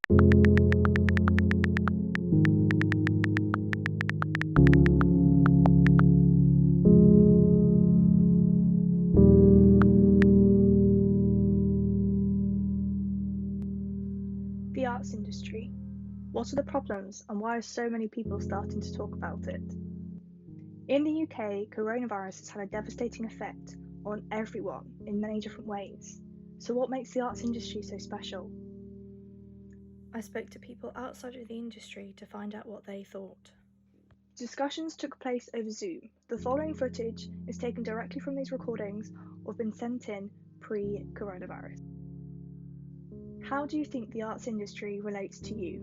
The arts industry. What are the problems and why are so many people starting to talk about it? In the UK, coronavirus has had a devastating effect on everyone in many different ways. So what makes the arts industry so special? I spoke to people outside of the industry to find out what they thought. Discussions took place over Zoom. The following footage is taken directly from these recordings or have been sent in pre-coronavirus. How do you think the arts industry relates to you?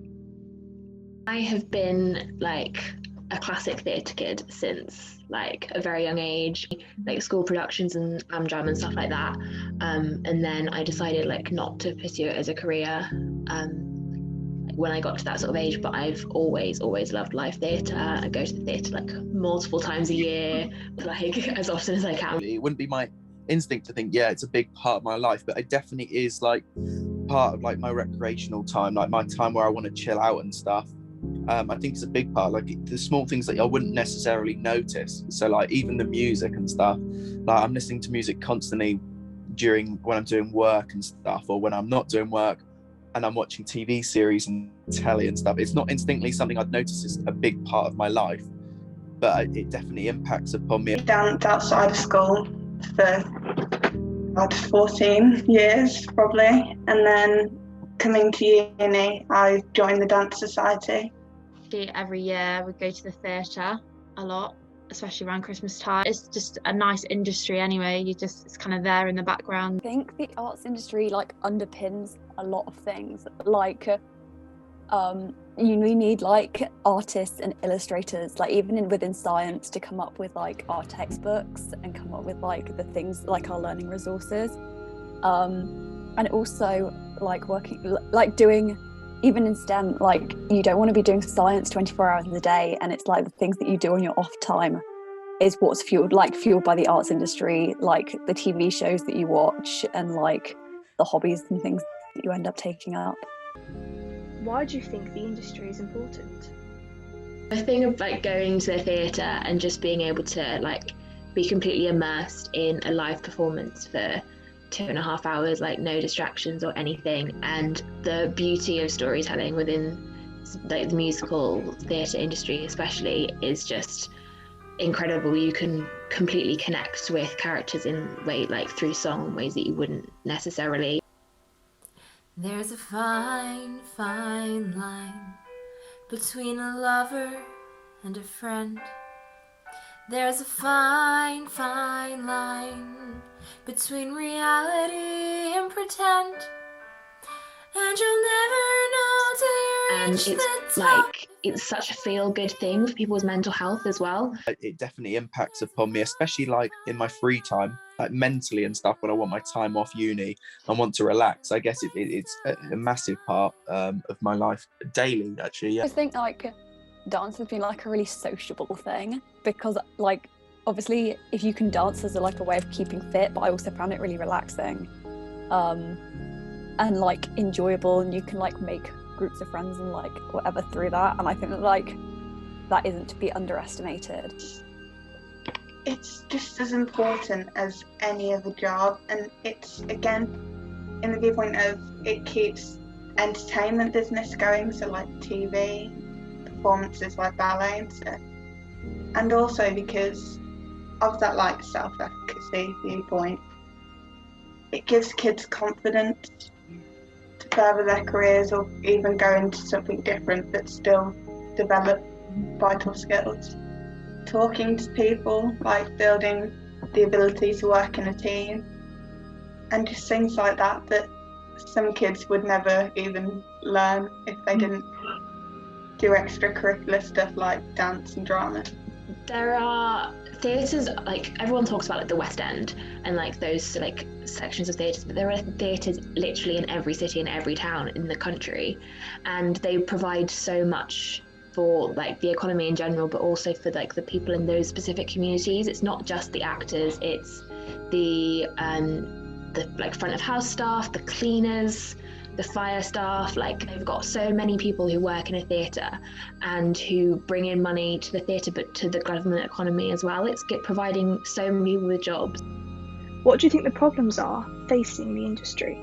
I have been like a classic theatre kid since like a very young age, like school productions and jam and stuff like that. And then I decided like not to pursue it as a career when I got to that sort of age, but I've always loved live theatre. I go to the theatre like multiple times a year, like as often as I can. It wouldn't be my instinct to think, yeah, it's a big part of my life, but it definitely is like part of like my recreational time, like my time where I want to chill out and stuff. I think it's a big part, like the small things that I wouldn't necessarily notice. So like even the music and stuff, like I'm listening to music constantly when I'm doing work and stuff, or when I'm not doing work and I'm watching TV series and telly and stuff. It's not instinctively something I'd notice is a big part of my life, but it definitely impacts upon me. I danced outside of school for about 14 years probably, and then coming to uni I joined the dance society. Every year we go to the theatre a lot, especially around Christmas time. It's just a nice industry anyway, it's kind of there in the background. I think the arts industry like underpins a lot of things, like you need like artists and illustrators, like even within science, to come up with like our textbooks and come up with like the things like our learning resources, and also like doing even in STEM, like you don't want to be doing science 24 hours a day, and it's like the things that you do on your off time is what's fueled by the arts industry, like the TV shows that you watch and like the hobbies and things that you end up taking up. Why do you think the industry is important? The thing of like going to the theatre and just being able to like be completely immersed in a live performance for 2.5 hours, like no distractions or anything, and the beauty of storytelling within like the musical theatre industry especially is just incredible. You can completely connect with characters in like through song, ways that you wouldn't necessarily. There's a fine, fine line between a lover and a friend. There's a fine, fine line between reality and pretend. And you'll never know till you reach the top. It's such a feel-good thing for people's mental health as well. It definitely impacts upon me, especially like in my free time, like mentally and stuff, when I want my time off uni and want to relax. I guess it's a massive part of my life daily, actually. Yeah. I think like dance has been like a really sociable thing, because like obviously if you can dance as a way of keeping fit, but I also found it really relaxing and like enjoyable, and you can like make groups of friends and like whatever through that, and I think that like that isn't to be underestimated. It's just as important as any other job, and it's again in the viewpoint of it keeps entertainment business going, so like TV, performances like ballet and stuff, and also because of that like self-efficacy viewpoint, it gives kids confidence to further their careers or even go into something different but still develop vital skills. Talking to people, like building the ability to work in a team, and just things like that some kids would never even learn if they didn't do extracurricular stuff like dance and drama. There are theatres, like everyone talks about like the West End and like those like sections of theatres, but there are theatres literally in every city and every town in the country, and they provide so much for like the economy in general, but also for like the people in those specific communities. It's not just the actors, it's the like front of house staff, the cleaners, the fire staff. Like, they've got so many people who work in a theatre and who bring in money to the theatre, but to the government economy as well. It's providing so many people with jobs. What do you think the problems are facing the industry?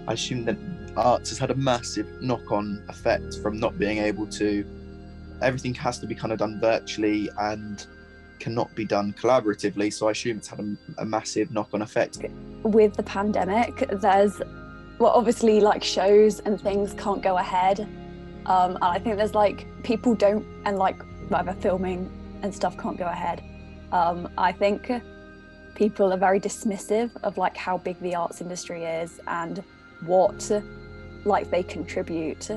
I assume that arts has had a massive knock-on effect from not being able to, everything has to be kind of done virtually and cannot be done collaboratively, so I assume it's had a massive knock-on effect. With the pandemic, there's, well, obviously like shows and things can't go ahead, and I think there's like people don't, and like whatever filming and stuff can't go ahead. I think people are very dismissive of like how big the arts industry is and what like they contribute,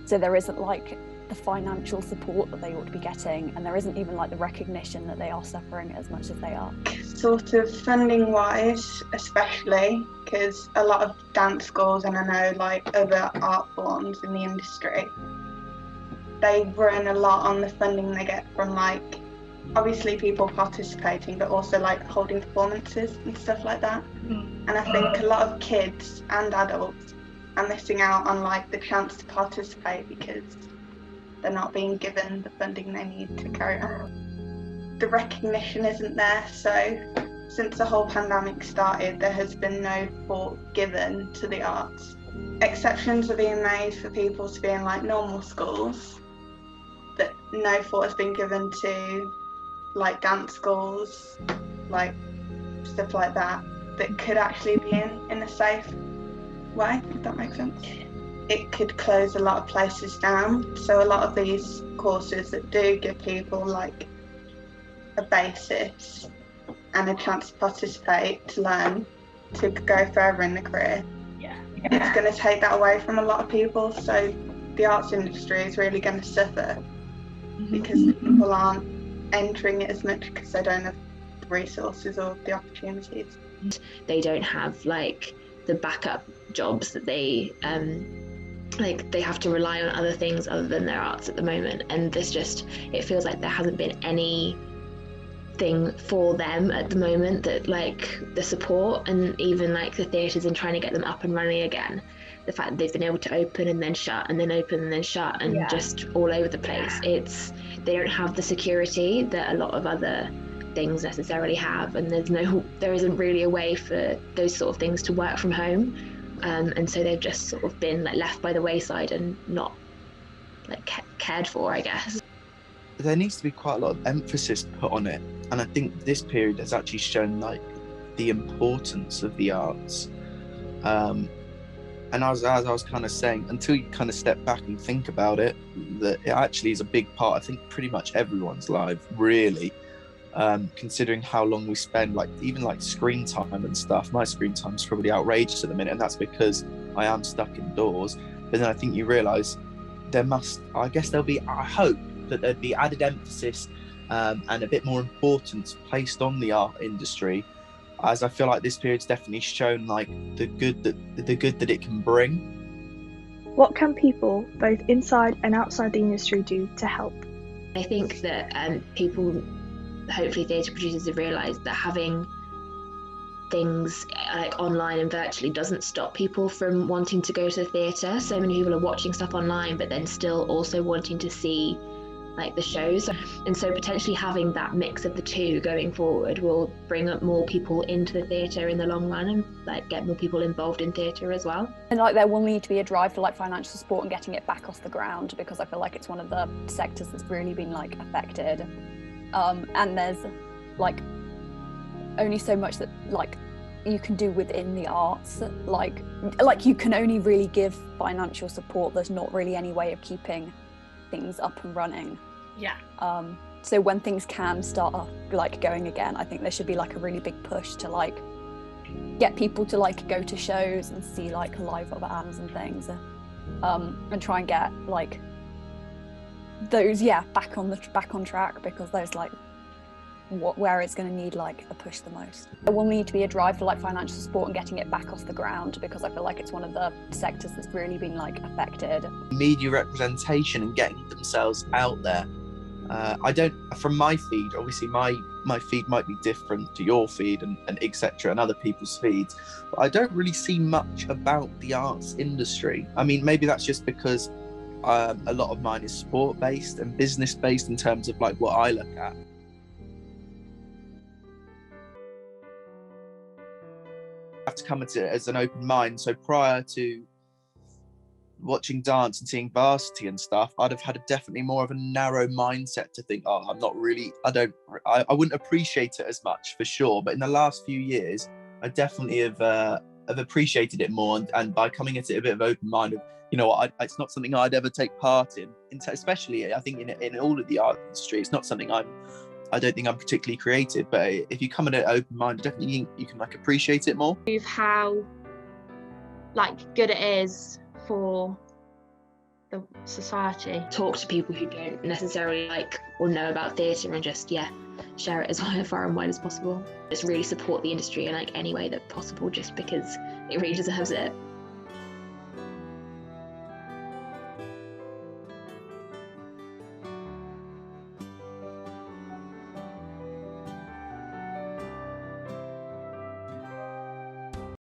so there isn't like the financial support that they ought to be getting, and there isn't even like the recognition that they are suffering as much as they are. Sort of funding wise, especially because a lot of dance schools, and I know like other art forms in the industry, they run a lot on the funding they get from like obviously people participating, but also like holding performances and stuff like that. And I think a lot of kids and adults are missing out on like the chance to participate because they're not being given the funding they need to carry on. The recognition isn't there, so since the whole pandemic started, there has been no thought given to the arts. Exceptions are being made for people to be in like normal schools, but no thought has been given to like dance schools, like stuff like that could actually be in a safe way, if that makes sense. It could close a lot of places down, so a lot of these courses that do give people like a basis and a chance to participate, to learn, to go further in the career, it's going to take that away from a lot of people, so the arts industry is really going to suffer because people aren't entering it as much because they don't have the resources or the opportunities. They don't have like the backup jobs that they like they have to rely on other things other than their arts at the moment, and it feels like there hasn't been any thing for them at the moment, that like the support and even like the theatres and trying to get them up and running again, the fact that they've been able to open and then shut and then open and then shut and just all over the place, they don't have the security that a lot of other things necessarily have, and there isn't really a way for those sort of things to work from home, and so they've just sort of been like left by the wayside and not like cared for, I guess. There needs to be quite a lot of emphasis put on it, and I think this period has actually shown like the importance of the arts, and as I was kind of saying, until you kind of step back and think about it, that it actually is a big part, I think, pretty much everyone's life, really. Considering how long we spend, like even like screen time and stuff. My screen time is probably outrageous at the minute, and that's because I am stuck indoors. But then I think you realise I hope that there'd be added emphasis and a bit more importance placed on the art industry, as I feel like this period's definitely shown like the good that it can bring. What can people, both inside and outside the industry, do to help? I think that people, hopefully theatre producers, have realised that having things like online and virtually doesn't stop people from wanting to go to the theatre. So many people are watching stuff online but then still also wanting to see like the shows, and so potentially having that mix of the two going forward will bring up more people into the theatre in the long run, and like get more people involved in theatre as well. And like there will need to be a drive for like financial support and getting it back off the ground, because I feel like it's one of the sectors that's really been like affected, and there's like only so much that like you can do within the arts, like you can only really give financial support. There's not really any way of keeping things up and running. So when things can start like going again, I think there should be like a really big push to like get people to like go to shows and see like live bands and things, and try and get like those back on track, because those like where it's going to need like a push the most. There will need to be a drive for like financial support and getting it back off the ground, because I feel like it's one of the sectors that's really been like affected. Media representation and getting themselves out there, I don't, from my feed, obviously my feed might be different to your feed and etc. and other people's feeds, but I don't really see much about the arts industry. I mean, maybe that's just because a lot of mine is sport based and business based in terms of like what I look at. I have to come at it as an open mind. So prior to watching dance and seeing varsity and stuff, I'd have had definitely more of a narrow mindset to think, oh, I'm not really, I wouldn't appreciate it as much for sure. But in the last few years, I definitely have appreciated it more. And by coming at it a bit of open mind of, you know what, it's not something I'd ever take part in especially I think in all of the art industry, it's not something I don't think I'm particularly creative, but if you come at it open mind, definitely you can like appreciate it more. How like good it is for the society. Talk to people who don't necessarily like or know about theatre and just share it as far and wide as possible. Just really support the industry in like any way that possible, just because it really deserves it.